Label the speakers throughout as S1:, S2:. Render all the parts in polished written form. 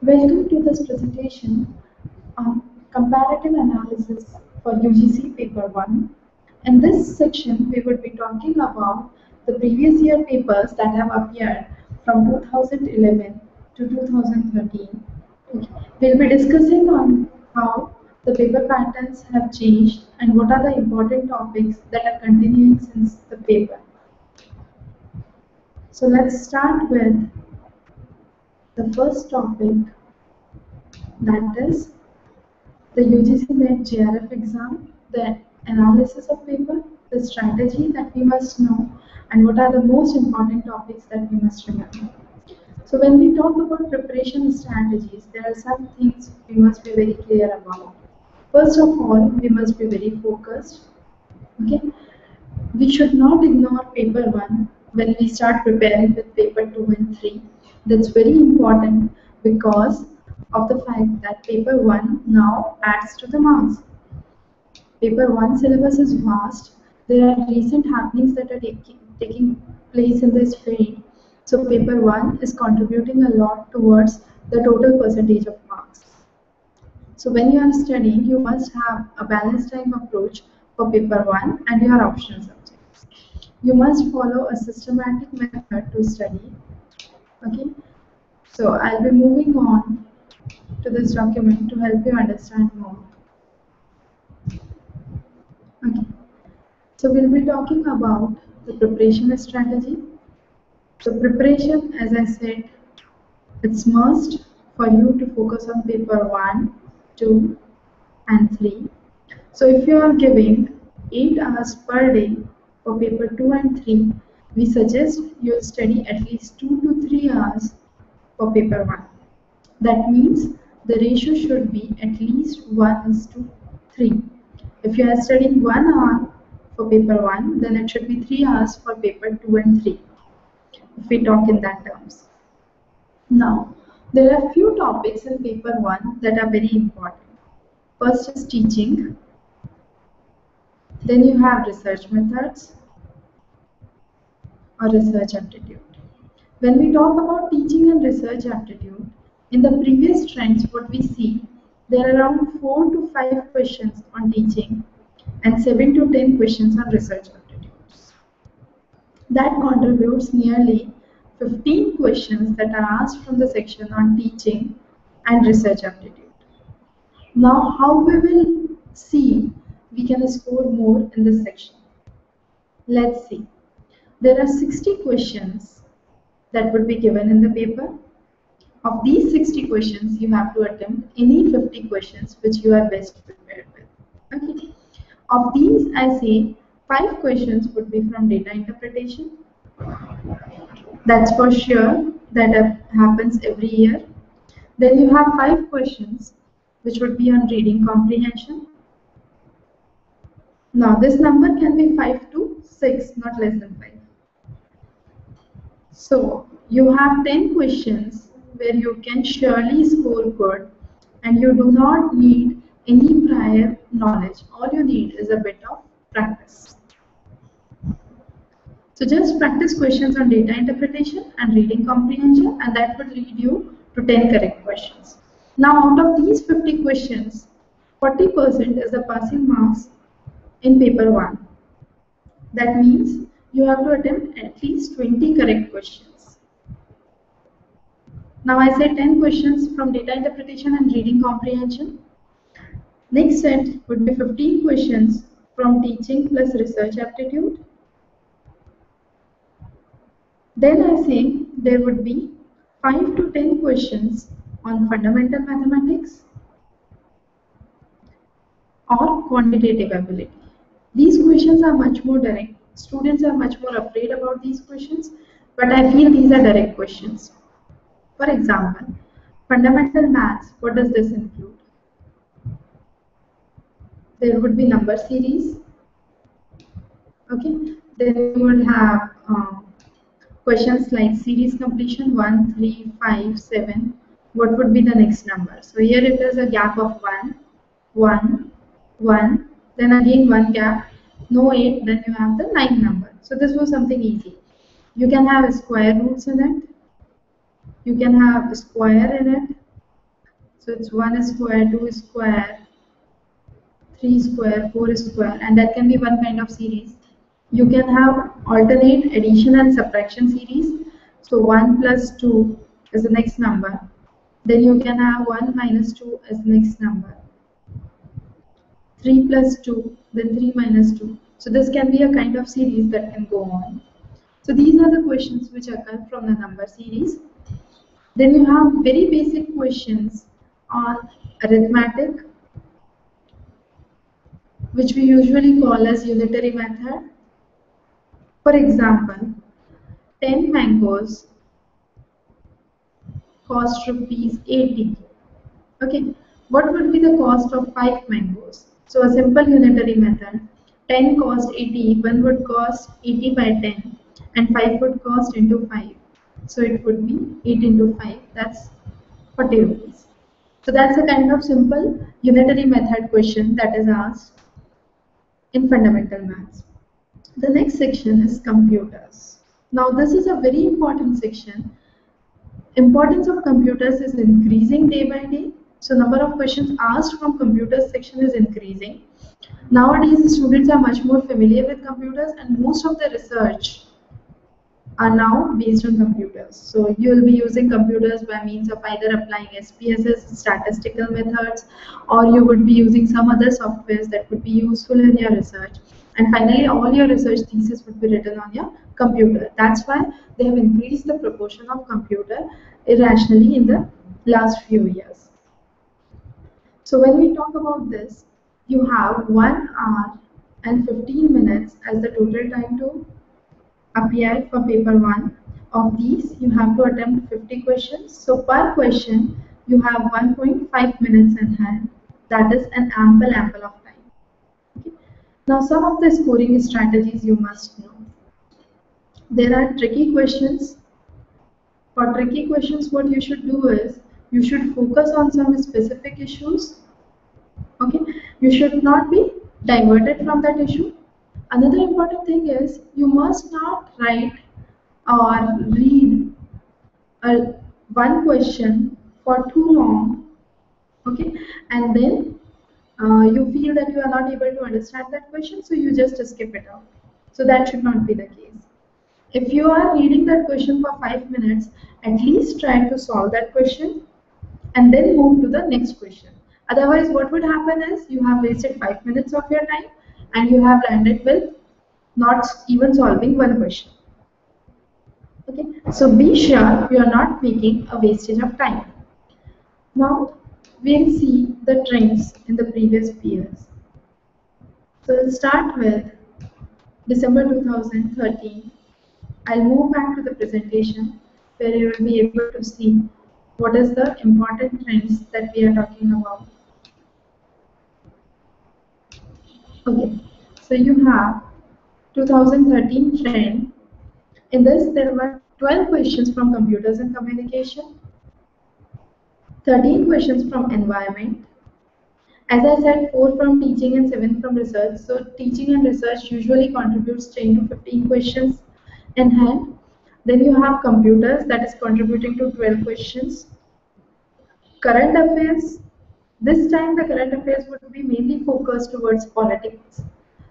S1: Welcome to this presentation on comparative analysis for UGC Paper 1. In this section, we will be talking about the previous year papers that have appeared from 2011 to 2013. We'll be discussing on how the paper patterns have changed and what are the important topics that are continuing since the paper. So let's start with the first topic, that is the UGC NET JRF exam, the analysis of paper, the strategy that we must know, and what are the most important topics that we must remember. So when we talk about preparation strategies, there are some things we must be very clear about. First of all, we must be very focused. Okay, we should not ignore paper 1 when we start preparing with paper 2 and 3. That's very important because of the fact that paper 1 now adds to the marks. Paper 1 syllabus is vast. There are recent happenings that are taking place in this field. So paper 1 is contributing a lot towards the total percentage of marks. So when you are studying, you must have a balanced time approach for paper 1 and your optional subjects. You must follow a systematic method to study. Okay. So I'll be moving on to this document to help you understand more. Okay. So we'll be talking about the preparation strategy. So preparation, as I said, it's must for you to focus on paper 1, 2 and 3. So if you are giving 8 hours per day for paper 2 and 3, we suggest you study at least 2 to 3 hours for paper 1. That means the ratio should be at least 1:3. If you are studying 1 hour for paper 1, then it should be 3 hours for paper 2 and 3, if we talk in that terms. Now, there are few topics in paper 1 that are very important. First is teaching, then you have research methods or research aptitude. When we talk about teaching and research aptitude, in the previous trends what we see, there are around 4 to 5 questions on teaching and 7 to 10 questions on research aptitudes. That contributes nearly 15 questions that are asked from the section on teaching and research aptitude. Now, how we will see we can score more in this section? Let's see. There are 60 questions that would be given in the paper. Of these 60 questions, you have to attempt any 50 questions which you are best prepared with. Okay. Of these, I say 5 questions would be from data interpretation. That's for sure, that happens every year. Then you have 5 questions which would be on reading comprehension. Now this number can be 5 to 6, not less than 5. So you have 10 questions where you can surely score good, and you do not need any prior knowledge. All you need is a bit of practice. So just practice questions on data interpretation and reading comprehension, and that would lead you to 10 correct questions. Now out of these 50 questions, 40% is the passing marks in paper 1. That means you have to attempt at least 20 correct questions. Now I said 10 questions from data interpretation and reading comprehension. Next set would be 15 questions from teaching plus research aptitude. Then I say there would be 5 to 10 questions on fundamental mathematics or quantitative ability. These questions are much more direct. Students are much more afraid about these questions, but I feel these are direct questions. For example, fundamental maths, what does this include? There would be number series. Okay, then you would have questions like series completion 1, 3, 5, 7. What would be the next number? So here it is a gap of 1, 1, 1. Then again one gap, no 8. Then you have the 9 number. So this was something easy. You can have square roots in it. You can have square in it. So it's 1 square, 2 square, 3 square, 4 square, and that can be one kind of series. You can have alternate addition and subtraction series. So 1 plus 2 is the next number. Then you can have 1 minus 2 as the next number. 3 plus 2, then 3 minus 2. So this can be a kind of series that can go on. So these are the questions which occur from the number series. Then you have very basic questions on arithmetic, which we usually call as unitary method. For example, 10 mangoes cost rupees 80. Okay, what would be the cost of 5 mangoes? So a simple unitary method. 10 cost 80, 1 would cost 80 by 10, and 5 would cost into 5. So it would be 8 into 5, that's 40 rupees. So that's a kind of simple unitary method question that is asked in fundamental maths. The next section is computers. Now this is a very important section. Importance of computers is increasing day by day. So number of questions asked from computers section is increasing. Nowadays students are much more familiar with computers, and most of the research are now based on computers. So you will be using computers by means of either applying SPSS, statistical methods, or you would be using some other softwares that would be useful in your research. And finally, all your research thesis would be written on your computer. That's why they have increased the proportion of computer irrationally in the last few years. So when we talk about this, you have 1 hour and 15 minutes as the total time to appear for paper 1. Of these, you have to attempt 50 questions. So per question, you have 1.5 minutes in hand. That is an ample of time. Okay. Now some of the scoring strategies you must know. There are tricky questions. For tricky questions, what you should do is, you should focus on some specific issues. Okay, you should not be diverted from that issue. Another important thing is, you must not write or read one question for too long, okay, and then you feel that you are not able to understand that question, so you just skip it out. So that should not be the case. If you are reading that question for 5 minutes, at least try to solve that question and then move to the next question. Otherwise, what would happen is, you have wasted 5 minutes of your time and you have landed with not even solving one question. Okay, so be sure you are not making a wastage of time. Now we'll see the trends in the previous years. So we'll start with December 2013. I'll move back to the presentation where you will be able to see what is the important trends that we are talking about. Okay, so you have 2013 trend. In this, there were 12 questions from computers and communication, 13 questions from environment. As I said, 4 from teaching and 7 from research. So teaching and research usually contributes 10 to 15 questions in hand. Then you have computers, that is contributing to 12 questions. Current affairs, this time the current affairs would be mainly focused towards politics.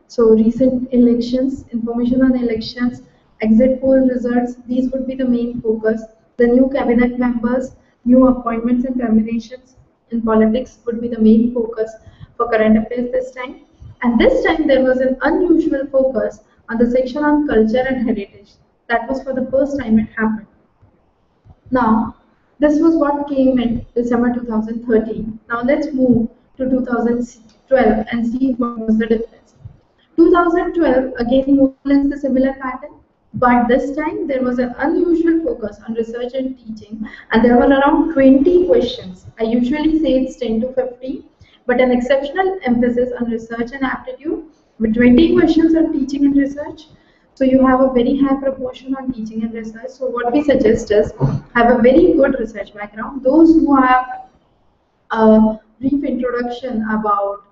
S1: So recent elections, information on elections, exit poll results, these would be the main focus. The new cabinet members, new appointments and terminations in politics would be the main focus for current affairs this time. And this time there was an unusual focus on the section on culture and heritage. That was for the first time it happened. Now, this was what came in December 2013. Now let's move to 2012 and see what was the difference. 2012 again more or less the similar pattern, but this time there was an unusual focus on research and teaching, and there were around 20 questions. I usually say it's 10 to 50, but an exceptional emphasis on research and aptitude with 20 questions on teaching and research. So you have a very high proportion on teaching and research. So what we suggest is, have a very good research background. Those who have a brief introduction about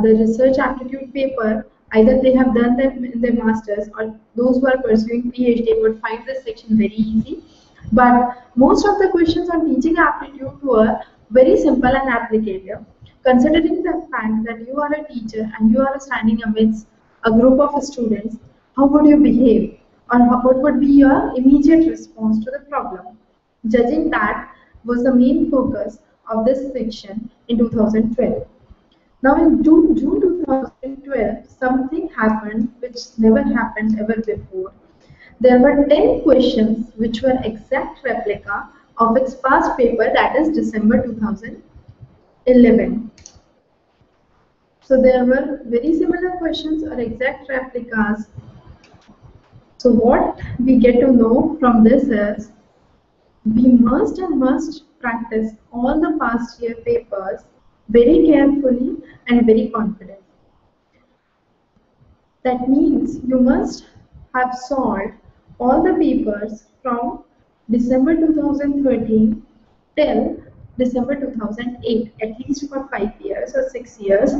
S1: the research aptitude paper, either they have done them in their masters, or those who are pursuing PhD would find this section very easy. But most of the questions on teaching aptitude were Very simple and applicative. Considering the fact that you are a teacher and you are standing amidst a group of students, how would you behave? Or what would be your immediate response to the problem? Judging that was the main focus of this section in 2012. Now in June 2012, something happened which never happened ever before. There were 10 questions which were exact replica of its past paper, that is December 2011. So there were very similar questions or exact replicas. So what we get to know from this is we must practice all the past year papers very carefully and very confidently. That means you must have solved all the papers from December 2013 till December 2008, at least for 5 years or 6 years,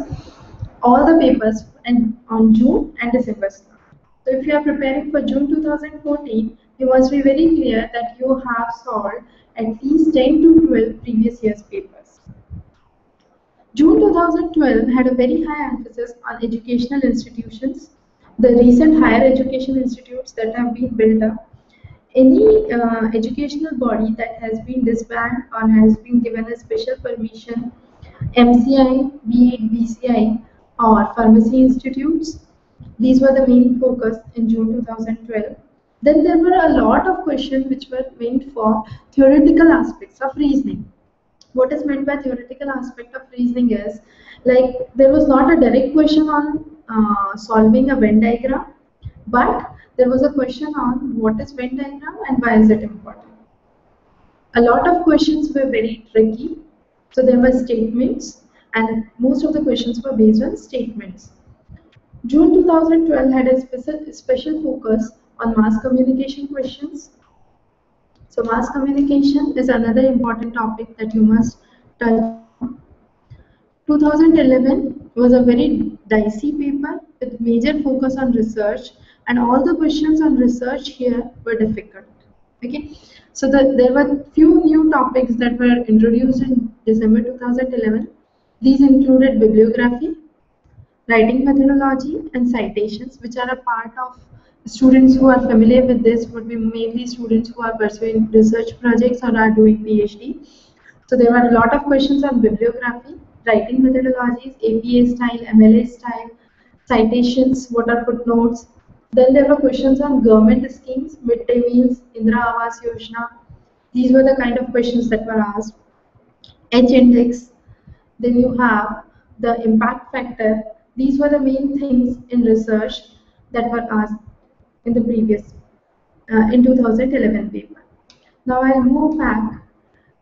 S1: all the papers and on June and December. So if you are preparing for June 2014, you must be very clear that you have solved at least 10 to 12 previous year's papers. June 2012 had a very high emphasis on educational institutions, the recent higher education institutes that have been built up. Any educational body that has been disbanded or has been given a special permission, MCI, be it BCI or pharmacy institutes, these were the main focus in June 2012. Then there were a lot of questions which were meant for theoretical aspects of reasoning. What is meant by theoretical aspect of reasoning is, like, there was not a direct question on solving a Venn diagram, but there was a question on what is Venn diagram and why is it important. A lot of questions were very tricky, so there were statements and most of the questions were based on statements. June 2012 had a special focus on mass communication questions. So mass communication is another important topic that you must touch. 2011 was a very dicey paper with major focus on research, and all the questions on research here were difficult. Okay, so there were few new topics that were introduced in December 2011. These included bibliography, writing methodology, and citations, which are a part of students who are familiar with this would be mainly students who are pursuing research projects or are doing PhD. So there were a lot of questions on bibliography, writing methodologies, APA style, MLA style, citations, what are footnotes. Then there were questions on government schemes, midday meals, Indira Awas Yojana. These were the kind of questions that were asked. H index. Then you have the impact factor. These were the main things in research that were asked in the previous, in 2011 paper. Now I'll move back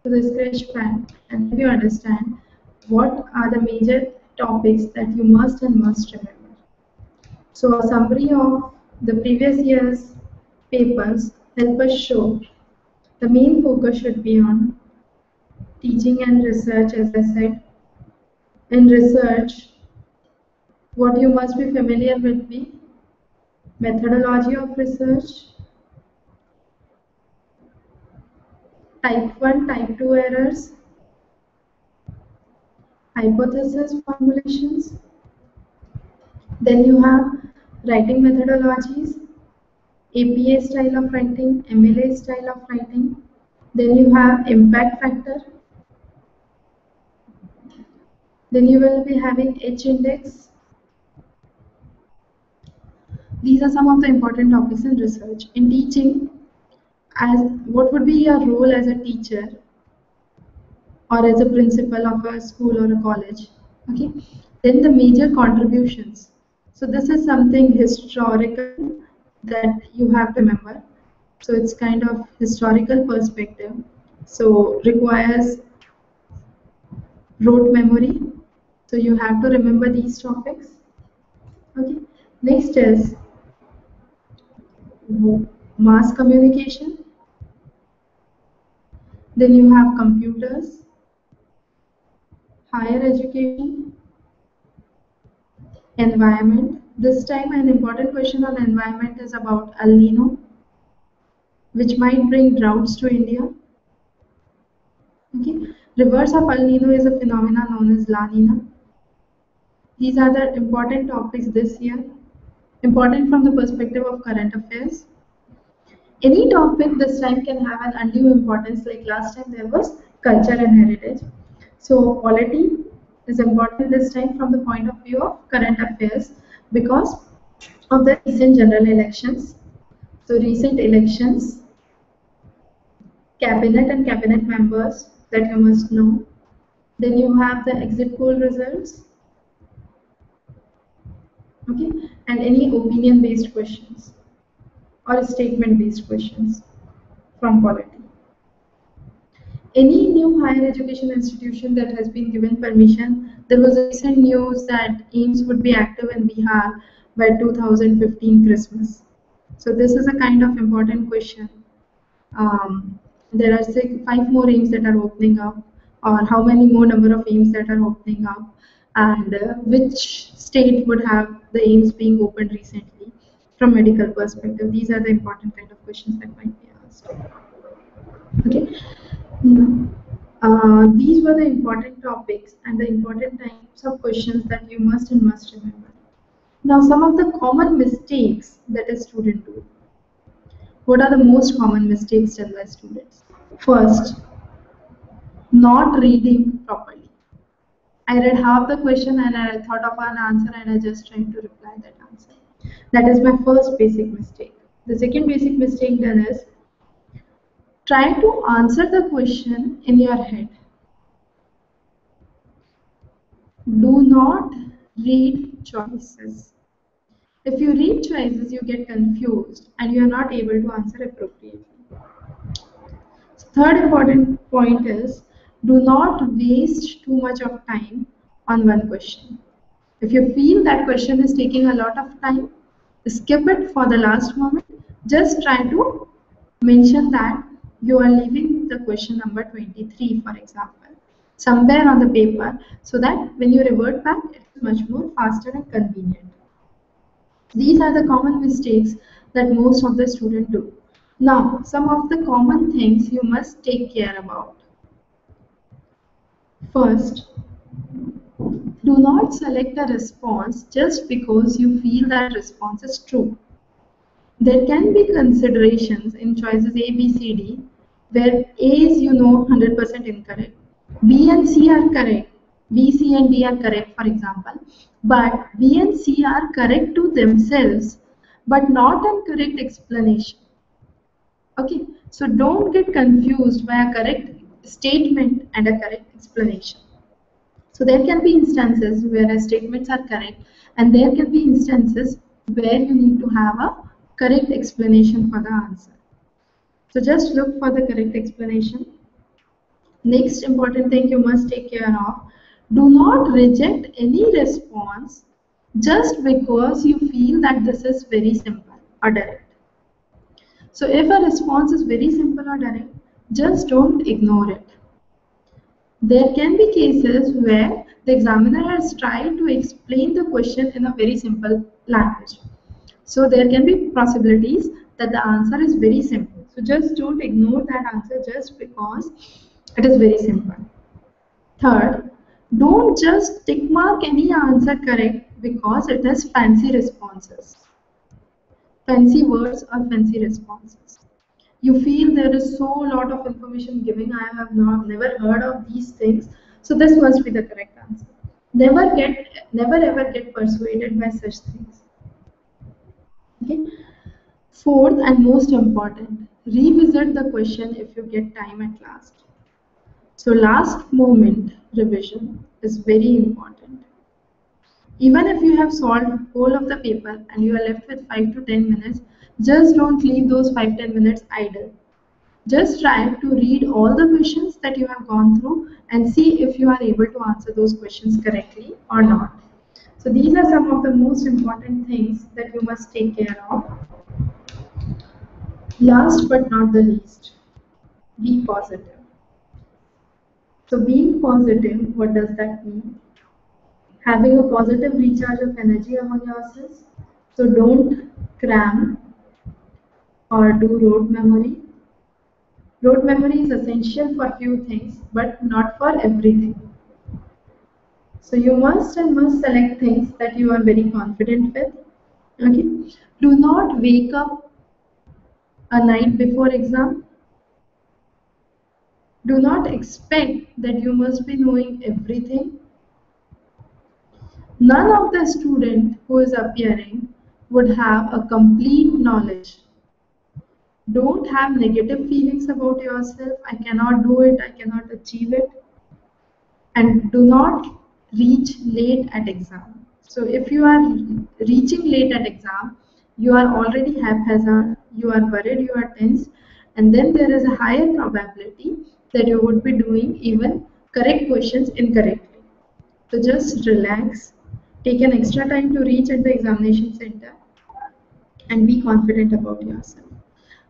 S1: to the scratch pad and help you understand what are the major topics that you must and must remember. So a summary of the previous year's papers help us show the main focus should be on teaching and research, as I said. In research, what you must be familiar with be methodology of research, type 1, type 2 errors, hypothesis formulations. Then you have writing methodologies, APA style of writing, MLA style of writing. Then you have impact factor. Then you will be having H index. These are some of the important topics in research. In teaching, as what would be your role as a teacher or as a principal of a school or a college? Okay. Then the major contributions. So this is something historical that you have to remember. So it's kind of historical perspective. So requires rote memory. So you have to remember these topics. Okay. Next is mass communication. Then you have computers, higher education, environment. This time an important question on environment is about El Nino, which might bring droughts to India. Okay, reverse of El Nino is a phenomenon known as La Nina. These are the important topics this year, important from the perspective of current affairs. Any topic this time can have an undue importance, like last time there was culture and heritage. So polity is important this time from the point of view of current affairs because of the recent general elections. So recent elections, cabinet and cabinet members that you must know. Then you have the exit poll results, okay, and any opinion based questions or statement based questions from polity. Any new higher education institution that has been given permission, there was a recent news that AIMS would be active in Bihar by 2015 Christmas. So this is a kind of important question. There are five more AIMS that are opening up, or how many more number of AIMS that are opening up, and which state would have the AIMS being opened recently from medical perspective. These are the important kind of questions that might be asked. Okay. These were the important topics and the important types of questions that you must remember. Now, some of the common mistakes that a student do. What are the most common mistakes done by students? First, not reading properly. I read half the question and I thought of an answer and I just tried to reply that answer. That is my first basic mistake. The second basic mistake done is try to answer the question in your head. Do not read choices. If you read choices, you get confused and you are not able to answer appropriately. Third important point is do not waste too much of time on one question. If you feel that question is taking a lot of time, skip it for the last moment. Just try to mention that you are leaving the question number 23, for example, somewhere on the paper, so that when you revert back, it's much more faster and convenient. These are the common mistakes that most of the students do. Now, some of the common things you must take care about. First, do not select a response just because you feel that response is true. There can be considerations in choices A, B, C, D, where A is 100% incorrect, B and C are correct, B, C and D are correct, for example, but B and C are correct to themselves, but not an correct explanation. Okay, so don't get confused by a correct statement and a correct explanation. So there can be instances where statements are correct, and there can be instances where you need to have a correct explanation for the answer. So just look for the correct explanation. Next important thing you must take care of, do not reject any response just because you feel that this is very simple or direct. So if a response is very simple or direct, just don't ignore it. There can be cases where the examiner has tried to explain the question in a very simple language. So there can be possibilities that the answer is very simple. So just don't ignore that answer just because it is very simple. Third, don't just tick mark any answer correct because it has fancy responses, fancy words or fancy responses. You feel there is so lot of information giving, I have never heard of these things, so this must be the correct answer. Never ever get persuaded by such things. Okay. Fourth and most important, revisit the question if you get time at last. So last moment revision is very important. Even if you have solved whole of the paper and you are left with 5 to 10 minutes, just don't leave those 5-10 minutes idle. Just try to read all the questions that you have gone through and see if you are able to answer those questions correctly or not. So these are some of the most important things that you must take care of. Last but not the least, be positive. So being positive, what does that mean? Having a positive recharge of energy among yourselves. So don't cram or do rote memory. Rote memory is essential for few things, but not for everything. So you must select things that you are very confident with. Okay. Do not wake up a night before exam. Do not expect that you must be knowing everything. None of the student who is appearing would have a complete knowledge. Don't have negative feelings about yourself. I cannot do it. I cannot achieve it. And do not reach late at exam. So if you are reaching late at exam, you are already haphazard, you are worried, you are tense, and then there is a higher probability that you would be doing even correct questions incorrectly. So just relax, take an extra time to reach at the examination center and be confident about yourself.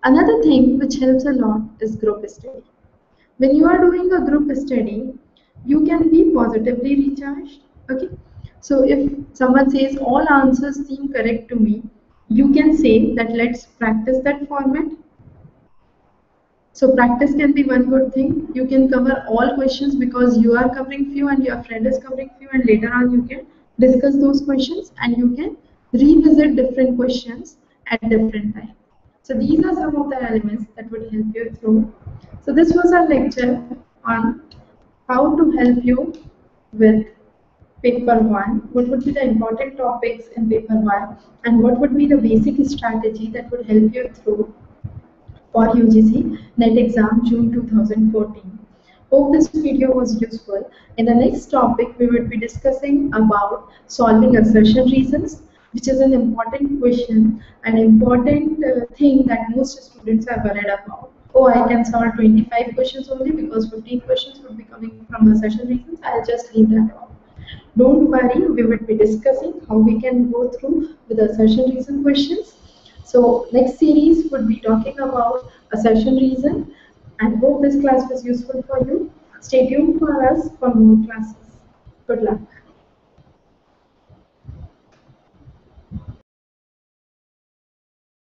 S1: Another thing which helps a lot is group study. When you are doing a group study, you can be positively recharged. Okay. So if someone says all answers seem correct to me, you can say that let's practice that format. So practice can be one good thing. You can cover all questions because you are covering few and your friend is covering few, and later on you can discuss those questions and you can revisit different questions at different times. So these are some of the elements that would help you through. So this was our lecture on how to help you with paper 1, what would be the important topics in paper 1, and what would be the basic strategy that would help you through for UGC NET exam June 2014. Hope this video was useful. In the next topic, we will be discussing about solving assertion reasons, which is an important question, an important thing that most students are worried about. Oh, I can solve 25 questions only because 15 questions would be coming from assertion reasons. I'll just leave that off. Don't worry, we will be discussing how we can go through with assertion reason questions. So next series would be talking about assertion reason, and hope this class was useful for you. Stay tuned for us for more classes. Good luck.